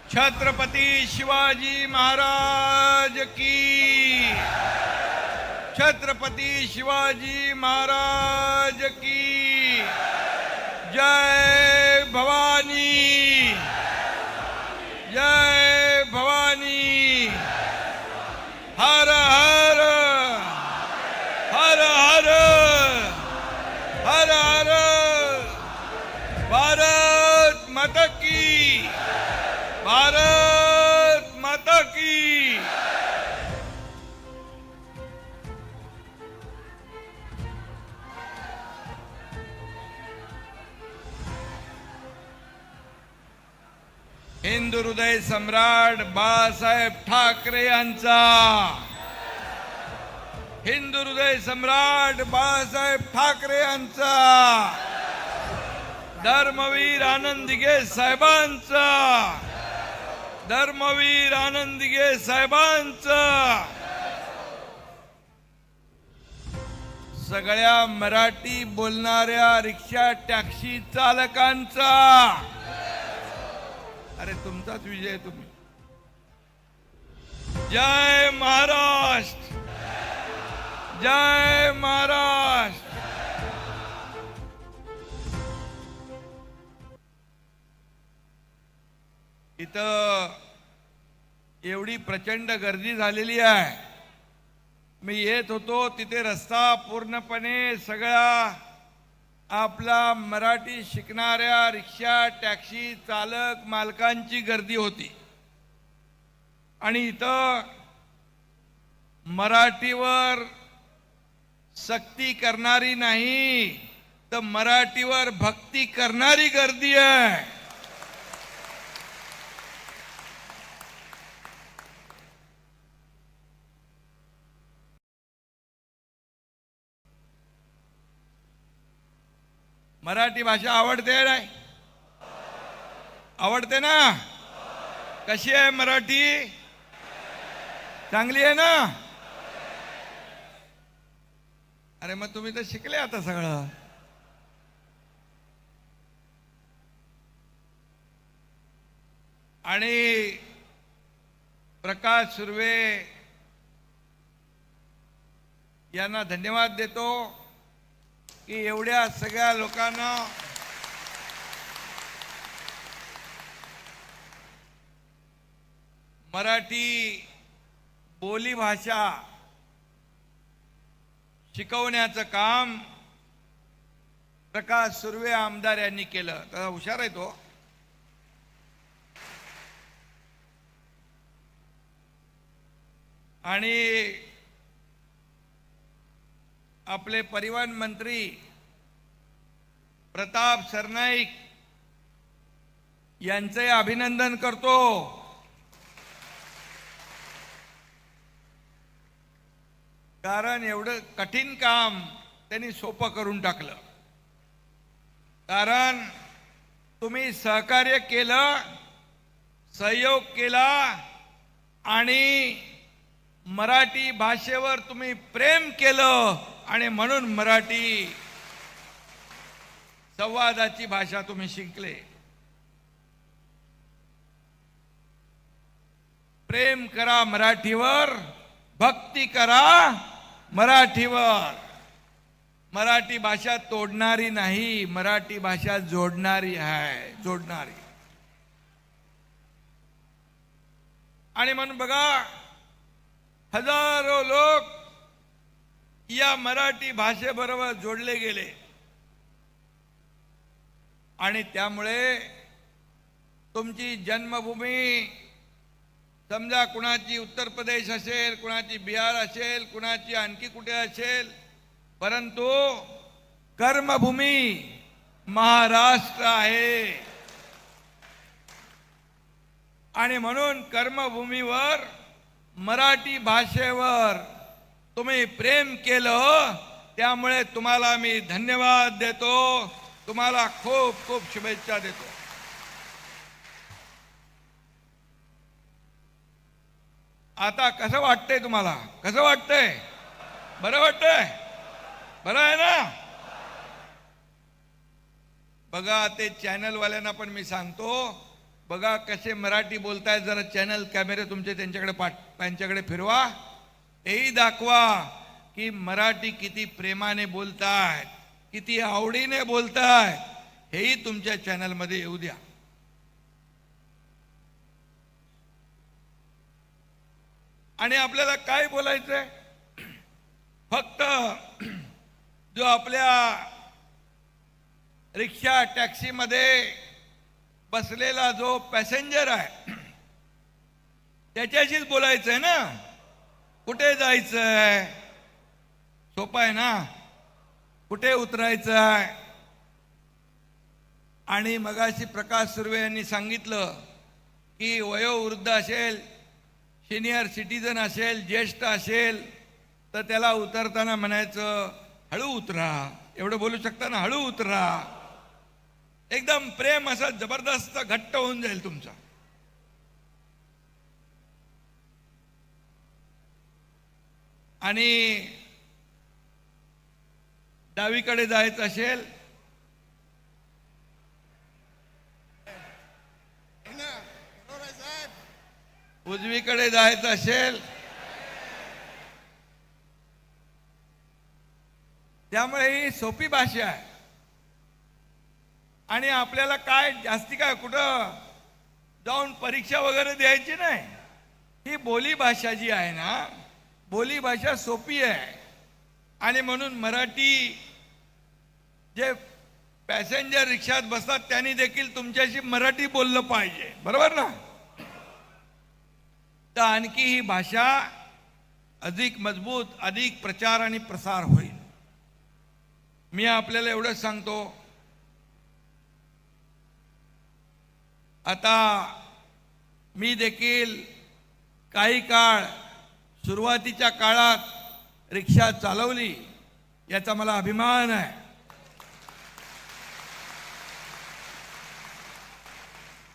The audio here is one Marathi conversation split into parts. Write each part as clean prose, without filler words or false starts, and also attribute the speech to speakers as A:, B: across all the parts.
A: छत्रपती शिवाजी महाराज की। छत्रपती शिवाजी महाराज की जय भवानी। जय भवानी। हर हर हर हर हर हर भारत माता की। भारत माता की। हिंदू हृदय सम्राट बाळासाहेब ठाकरे यांचा। हिंदू हृदय सम्राट बाळासाहेब ठाकरे यांचा। धर्मवीर आनंदीगे साहेबांचा। धर्मवीर आनंदीगे साहेबांचा। सगळ्या मराठी बोलणाऱ्या रिक्षा टॅक्सी चालकांचा। अरे तुमचाच विजय तुम्ही। जय महाराष्ट्र। जय महाराष्ट्र। इथं एवढी प्रचंड गर्दी झालेली आहे। मी येत होतो तिथे रस्ता पूर्णपणे सगळा आपला मराठी शिकणाऱ्या रिक्षा टॅक्सी चालक मालकांची गर्दी होती। आणि इथं मराठीवर सक्ती करणारी नाही तर मराठीवर भक्ती करणारी गर्दी आहे। मराठी भाषा आवडते नाही? आवडते ना? कशी आहे मराठी? चांगली आहे ना? अरे मग तुम्ही तर शिकले आता सगळं। आणि प्रकाश सुर्वे यांना धन्यवाद देतो की एवढ्या सगळ्या लोकांना मराठी बोली भाषा शिकवण्याचं काम प्रकाश सुर्वे आमदार यांनी केलं। तर हुशार आहे तो। आणि आपले परिवहन मंत्री प्रताप सरनाईक यांचे अभिनंदन करतो। कारण एवढं कठीण काम त्यांनी सोपं करून टाकलं। कारण तुम्ही सहकार्य केलं, सहयोग केला आणि मराठी भाषेवर तुम्ही प्रेम केलं आणि म्हणून मराठी संवादाची भाषा तुम्ही शिकले। प्रेम करा मराठीवर, भक्ती करा मराठीवर। मराठी भाषा तोडणारी नाही, मराठी भाषा जोडणारी आहे, जोडणारी। आणि म्हणून बघा हजारो लोक या मराठी भाषेबरोबर जोडले गेले। आणि त्यामुळे तुमची जन्मभूमी समजा कुणाची उत्तर प्रदेश असेल, कुणाची बिहार असेल, कुणाची आणखी कुठे असेल, परंतु कर्मभूमी महाराष्ट्र आहे। आणि म्हणून कर्मभूमीवर मराठी भाषेवर तुम्ही प्रेम केलं, त्यामुळे तुम्हाला मी धन्यवाद देतो। तुम्हाला खूप खूप शुभेच्छा देतो। आता कसं वाटतंय तुम्हाला? कसं वाटतंय? बरं वाटतंय? बरं आहे ना? बघा ते चॅनलवाल्यांना पण मी सांगतो बघा कसे मराठी बोलतायत, जरा चॅनल कॅमेरे तुमचे त्यांच्याकडे फिरवा, हेही दाखवा की मराठी किती प्रेमाने बोलतायत, किती आवडीने बोलतायत, हेही तुमच्या चॅनलमध्ये येऊ द्या. आणि आपल्याला काय बोलायचंय, फक्त जो आपल्या रिक्षा टॅक्सीमध्ये बसलेला जो पॅसेंजर आहे त्याच्याशीच बोलायचंय ना. कुठे जायचंय, सोपं आहे ना, कुठे उतरायचं आहे. आणि मगाशी प्रकाश सुर्वे यांनी सांगितलं की वयोवृद्ध असेल, सिनियर सिटीजन असेल, ज्येष्ठ असेल, तर त्याला उतरताना म्हणायचं हळू उतरा. एवढं बोलू शकता ना, हळू उतरा. एकदम प्रेम असा जबरदस्त घट्ट होऊन जाईल तुमचा. आणि डावीकडे जायचं असेल, उजवीकडे जायचं असेल, त्यामुळे ही सोपी भाषा आहे. आणि आपल्याला काय जास्ती काय कुठं जाऊन परीक्षा वगैरे द्यायची नाही. ही बोली भाषा जी आहे ना, बोली भाषा सोपी आहे. आणि म्हणून मराठी जे पॅसेंजर रिक्षात बसतात त्यांनी देखील तुमच्याशी मराठी बोललं पाहिजे, बरोबर ना. तर आणखी ही भाषा अधिक मजबूत, अधिक प्रचार आणि प्रसार होईल. मी आपल्याला एवढंच सांगतो, आता मी देखील काही काळ सुरुवातीच्या काळात रिक्षा चालवली, याचा मला अभिमान आहे.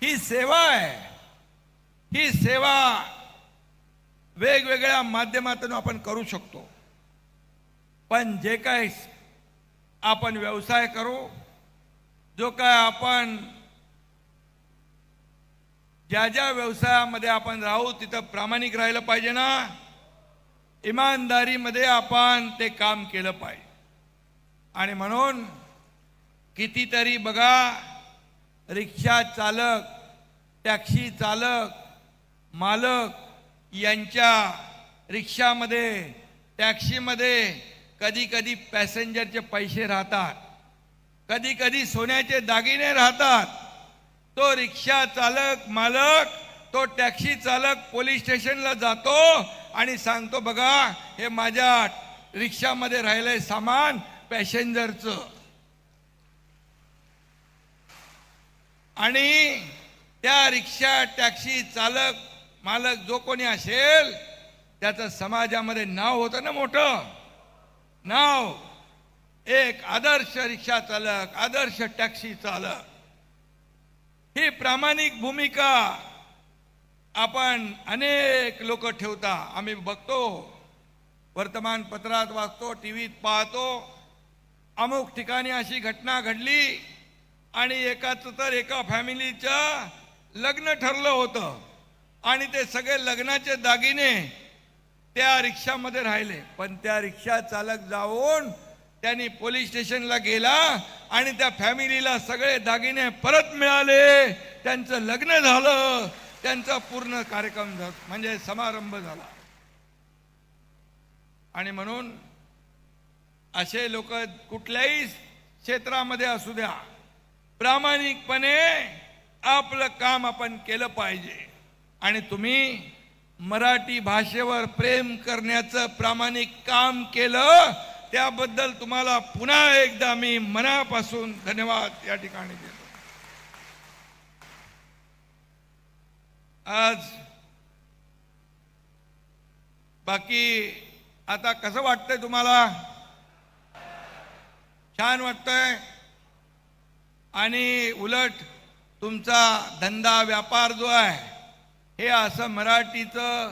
A: ही सेवा आहे. ही सेवा वेगवेगळ्या माध्यमातून आपण करू शकतो. पण जे काय आपण व्यवसाय करू, जो काय आपण ज्या ज्या व्यवसायामध्ये आपण राहू तिथं प्रामाणिक राहिलं पाहिजे ना. इमानदारीमध्ये आपण ते काम केलं पाहिजे. आणि म्हणून कितीतरी बघा, रिक्षा चालक, टॅक्सी चालक, मालक यांच्या रिक्षामध्ये, टॅक्सीमध्ये कधी कधी पॅसेंजरचे पैसे राहतात, कधी कधी सोन्याचे दागिने राहतात. तो रिक्षा चालक, मालक, तो टॅक्सी चालक पोलीस स्टेशनला जातो आणि सांगतो, बघा हे माझ्या रिक्षामध्ये राहिलंय सामान पॅसेंजरचं. आणि त्या रिक्षा, टॅक्सी चालक, मालक जो कोणी असेल त्याचं समाजामध्ये नाव होतं ना, मोठं नाव. एक आदर्श रिक्षा चालक, आदर्श टॅक्सी चालक. ही प्रामाणिक भूमिका आपण अनेक लोक ठेवता. आम्ही बघतो, वर्तमानपत्रात वाचतो, टीव्हीत पाहतो, अमुक ठिकाणी अशी घटना घडली आणि एका फॅमिलीचं लग्न ठरलं होतं आणि ते सगळे लग्नाचे दागिने त्या रिक्षामध्ये राहिले. पण त्या रिक्षा चालक जाऊन त्यांनी पोलीस स्टेशनला गेला आणि त्या फॅमिलीला सगळे दागिने परत मिळाले. त्यांचं लग्न झालं, त्यांचा पूर्ण कार्यक्रम म्हणजे समारंभ झाला. आणि म्हणून असे लोक कुठल्याही क्षेत्रामध्ये असू द्या, प्रामाणिकपणे आपलं काम आपण केलं पाहिजे. आणि तुम्ही मराठी भाषेवर प्रेम करण्याचं प्रामाणिक काम केलं, त्याबद्दल तुम्हाला पुन्हा एकदा मी मनापासून धन्यवाद या ठिकाणी देतो. आज बाकी आता कसं वाटतंय तुम्हाला? छान वाटतंय? आणि उलट तुमचा धंदा व्यापार जो आहे हे असं मराठीचं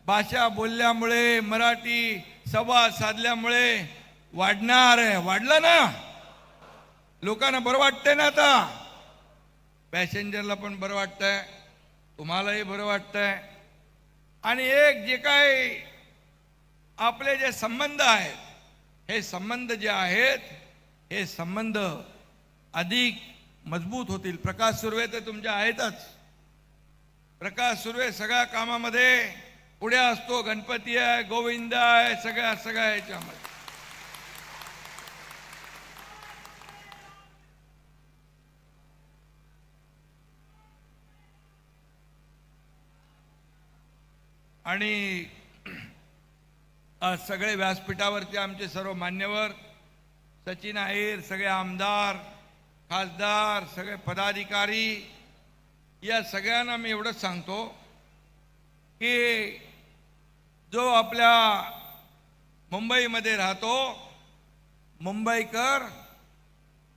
A: भाषा बोलल्यामुळे, मराठी संवाद साधल्यामुळे वाढणार आहे. वाढलं ना? लोकांना बरं वाटतंय ना? आता पॅसेंजरला पण बरं वाटतंय, तुम्हालाही बरं वाटतंय. आणि एक जे काय आपले जे संबंध आहेत, हे संबंध जे आहेत हे संबंध अधिक मजबूत होतील. प्रकाश सुर्वे तर तुमच्या आहेतच. प्रकाश सुर्वे सगळ्या कामामध्ये पुढे असतो. गणपती आहे, गोविंद आहे, सगळ्या याच्यामध्ये. आणि आज सगळे व्यासपीठावरचे आमचे सर्व मान्यवर, सचिन अहिर, सगळे आमदार, खासदार, सगळे पदाधिकारी, या सगळ्यांना मी एवढंच सांगतो की जो आपल्या मुंबईमध्ये राहतो, मुंबईकर,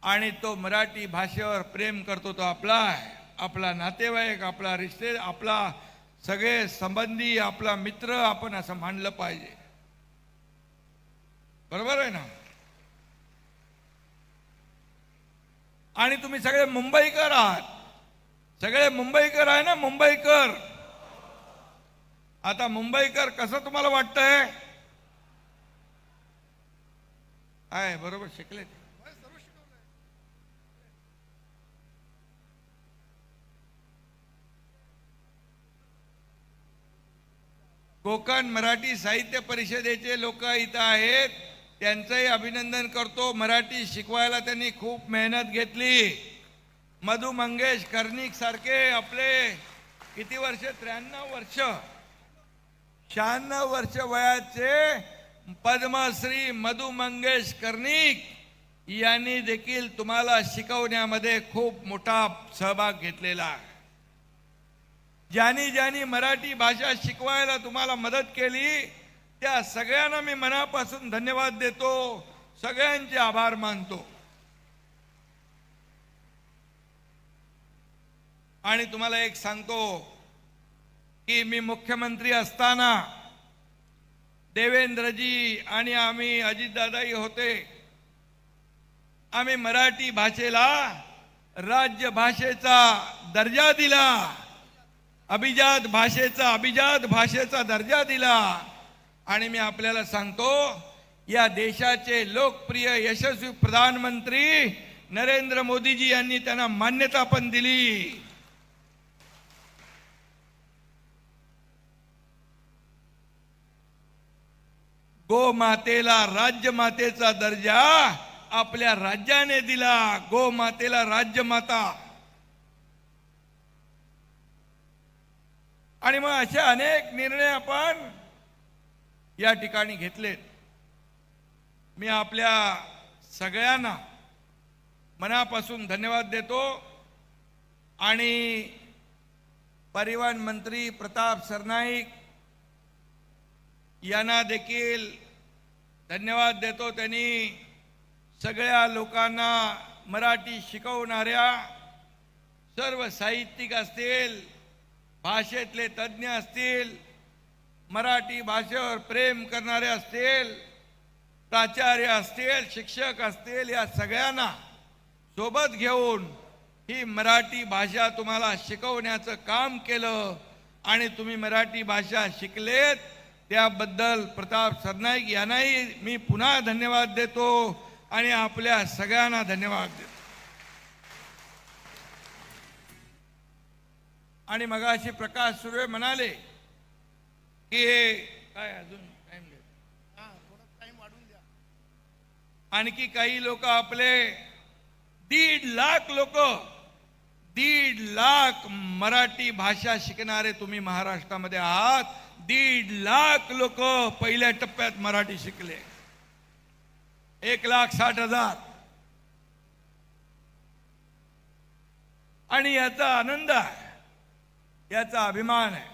A: आणि तो मराठी भाषेवर प्रेम करतो, तो आपला आहे, आपला नातेवाईक, आपला रिश्ते, आपला सगळे संबंधी, आपला मित्र, आपण असं मानलं पाहिजे. बरोबर आहे ना? आणि तुम्ही सगळे मुंबईकर आहात, सगळे मुंबईकर आहे ना, मुंबईकर. आता मुंबईकर कसं तुम्हाला वाटतंय? आहे बरोबर, शिकले. कोकण मराठी साहित्य परिषदेचे लोक इथं आहेत, त्यांचंही अभिनंदन करतो. मराठी शिकवायला त्यांनी खूप मेहनत घेतली. मधु मंगेश कर्णिक सारखे आपले किती वर्ष, 93 वर्ष, 96 वर्ष वयाचे पद्मश्री मधु मंगेश कर्णिक यांनी देखील तुम्हाला शिकवण्यामध्ये खूप मोठा सहभाग घेतलेला आहे. ज्यांनी मराठी भाषा शिकवायला तुम्हाला मदत केली, त्या सगळ्यांना मी मनापासून धन्यवाद देतो, सगळ्यांचे आभार मानतो. आणि तुम्हाला एक सांगतो की मी मुख्यमंत्री असताना देवेंद्रजी आणि आम्ही, अजितदादाही होते, आम्ही मराठी भाषेला राज्य भाषेचा दर्जा दिला, अभिजात भाषेचा दर्जा दिला. आणि मी आपल्याला सांगतो, या देशाचे लोकप्रिय यशस्वी प्रधानमंत्री नरेंद्र मोदीजी यांनी त्यांना मान्यता पण दिली. गोमातेला राज्यमातेचा दर्जा आपल्या राज्याने दिला. गोमातेला राज्यमाता. आणि मग असे अनेक निर्णय आपण या ठिकाणी घेतलेत. मी आपल्या सगळ्यांना मनापासून धन्यवाद देतो. आणि परिवहन मंत्री प्रताप सरनाईक यांना देखील धन्यवाद देतो. त्यांनी सगळ्या लोकांना, मराठी शिकवणाऱ्या सर्व साहित्यिक असतील, भाषेतले तज्ज्ञ असतील, मराठी भाषेवर प्रेम करणारे असतील, प्राचार्य असतील, शिक्षक असतील, या सगळ्यांना सोबत घेऊन ही मराठी भाषा तुम्हाला शिकवण्याचं काम केलं. आणि तुम्ही मराठी भाषा शिकलेत, त्याबद्दल प्रताप सरनाईक यांनाही मी पुन्हा धन्यवाद देतो आणि आपल्या सगळ्यांना धन्यवाद देतो. आणि मगाशी प्रकाश सुर्वे म्हणाले की हे काय अजून टाइम घ्या, थोडा टाइम वाढून द्या. आणखी काही लोक आपले 1.5 लाख लोक, 1.5 लाख मराठी भाषा शिकणारे तुम्ही महाराष्ट्रामध्ये आहात. 1.5 लाख लोक पहिल्या टप्प्यात मराठी शिकले. 1,60,000. आणि याचा आनंद आहे, याचा अभिमान आहे.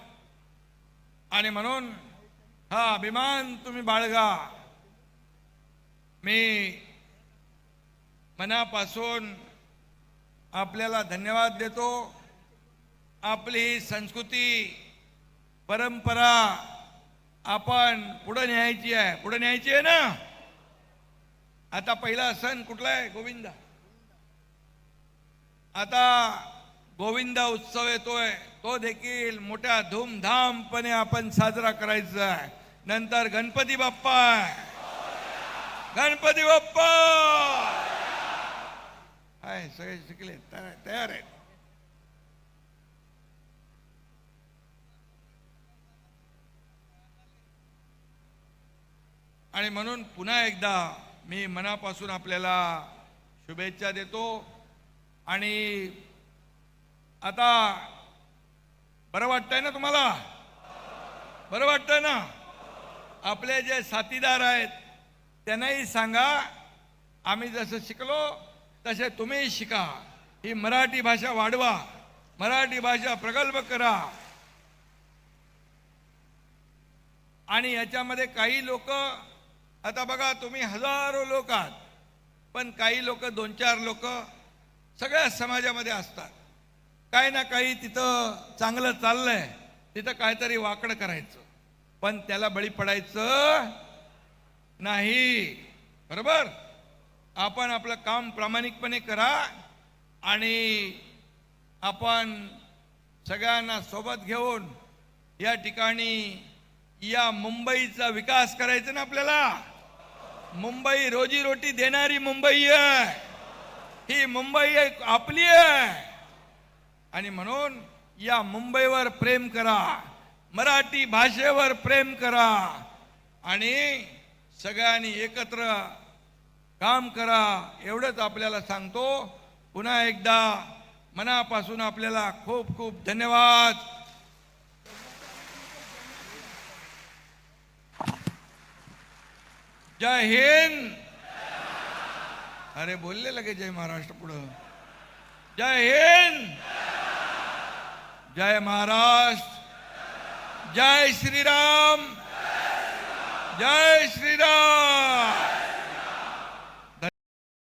A: आणि म्हणून हा अभिमान तुम्ही बाळगा. मी मनापासून आपल्याला धन्यवाद देतो. आपली संस्कृती, परंपरा आपण पुढे न्यायची आहे. पुढे न्यायची आहे ना. आता पहिला सण कुठला आहे? गोविंदा. आता गोविंदा उत्सव येतोय, तो देखील मोठ्या धूमधामपणे आपण साजरा करायचा आहे. नंतर गणपती बाप्पा आहे. गणपती बाप्पा आहे. सगळे शिकले, तयार आहेत. आणि म्हणून पुन्हा एकदा मी मनापासून आपल्याला शुभेच्छा देतो. आणि आता बरं वाटतंय ना तुम्हाला? बरं वाटतंय ना? आपले जे साथीदार आहेत त्यांनाही सांगा, आम्ही जसं शिकलो तसे तुम्ही शिका. ही मराठी भाषा वाढवा, मराठी भाषा प्रगल्भ करा. आणि याच्यामध्ये काही लोक, आता बघा तुम्ही हजारो लोक आहात, पण काही लोक, 2-4 लोक सगळ्या समाजामध्ये असतात. काही ना काही तिथं चांगलं चाललंय, तिथं काहीतरी वाकडं करायचं, पण त्याला बळी पडायचं नाही. बरोबर? आपण आपलं काम प्रामाणिकपणे करा आणि आपण सगळ्यांना सोबत घेऊन या ठिकाणी या मुंबईचा विकास करायचा ना आपल्याला. मुंबई रोजीरोटी देणारी मुंबई आहे, ही मुंबई आपली आहे. आणि म्हणून या मुंबईवर प्रेम करा, मराठी भाषेवर प्रेम करा आणि सगळ्यांनी एकत्र काम करा, एवढंच आपल्याला सांगतो. पुन्हा एकदा मनापासून आपल्याला खूप खूप धन्यवाद. जय हिंद. अरे बोलले लगे जय महाराष्ट्र पुढं. जय हिंद, जय महाराष्ट्र, जय श्रीराम, जय श्रीराम.